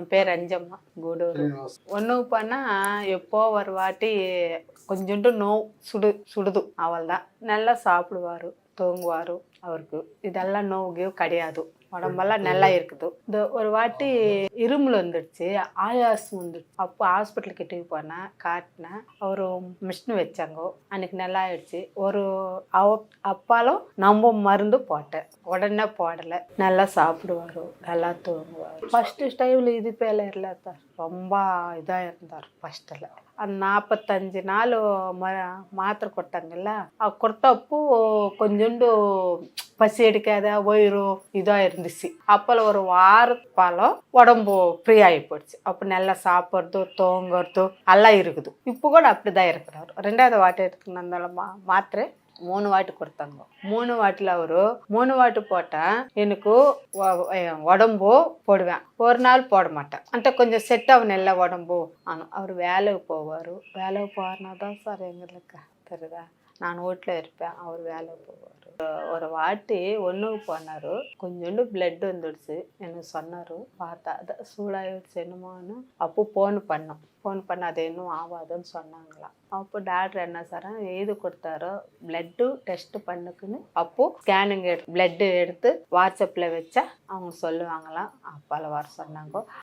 அவன் பேர் அஞ்சம்மா கூடூர். ஒன்றுக்கு போனால் எப்போ ஒரு வாட்டி கொஞ்சோண்டு நோவு சுடுது அவள்தான். நல்லா சாப்பிடுவார், தூங்குவார். அவருக்கு இதெல்லாம் நோவு கிடையாது, உடம்பெல்லாம் நல்லா இருக்குது. இந்த ஒரு வாட்டி இருமல் வந்துடுச்சு, ஆயாசம் வந்துடுச்சு. அப்போ ஹாஸ்பிட்டல் கிட்டே போனேன், காட்டினேன். அவரு மிஷின் வச்சாங்க. அன்னைக்கு நல்லா ஆயிடுச்சு. ஒரு அப்பாலும் நம்ம மருந்து போட்டேன், உடனே போடலை. நல்லா சாப்பிடுவார், நல்லா தூங்குவார். ஃபஸ்ட்டு ஸ்டைவில் இது பேல இல்லை சார், ரொம்ப இதாக இருந்தார் ஃபஸ்ட்டில். அந்த 45 நாள் மாத்திரை கொடுத்தாங்கல்ல, கொடுத்தப்போ கொஞ்சோண்டு பசி எடுக்காத வயிறு இதாக இருந்துச்சு. அப்போ ஒரு வாரப்பாலம் உடம்பு ஃப்ரீ ஆகி போயிடுச்சு. அப்போ நல்லா சாப்பிட்றது, தூங்குறது எல்லாம் இருக்குது. இப்போ கூட அப்படிதான் இருக்கிறாரு. 2வது வாட்டி எடுத்துக்கணும் இருந்தாலும் மாத்திரை 3 வாட்டி கொடுத்தாங்க. 3 வாட்டில் அவரு 3 வாட்டி போட்டேன். எனக்கு உடம்பு போடுவேன், ஒரு நாள் போட மாட்டேன். அந்த கொஞ்சம் செட் ஆகணும் இல்லை உடம்பு. ஆனால் அவர் வேலைக்கு போவார். வேலைக்கு போவார்னா தான் சார் எங்களுக்கு தெரியுதா, நான் வீட்டில் இருப்பேன், அவர் வேலைக்கு போவார். ஒரு வாட்டி ஒன்றுக்கு போனார், கொஞ்சோண்டு பிளட் வந்துடுச்சு. எனக்கு சொன்னார், பார்த்தா அதான் சூடாகிடுச்சு என்னமோன்னு. அப்போ ஃபோன் பண்ண அது இன்னும் ஆகாதுன்னு சொன்னாங்களாம். அப்போ டாக்டர் என்ன சார் எழுதி கொடுத்தாரோ பிளட்டு டெஸ்ட் பண்ணுக்குன்னு. அப்போது ஸ்கேனிங் பிளட்டு எடுத்து வாட்ஸ்அப்பில் வச்சா அவங்க சொல்லுவாங்களாம். அப்பால வர சொன்னாங்க.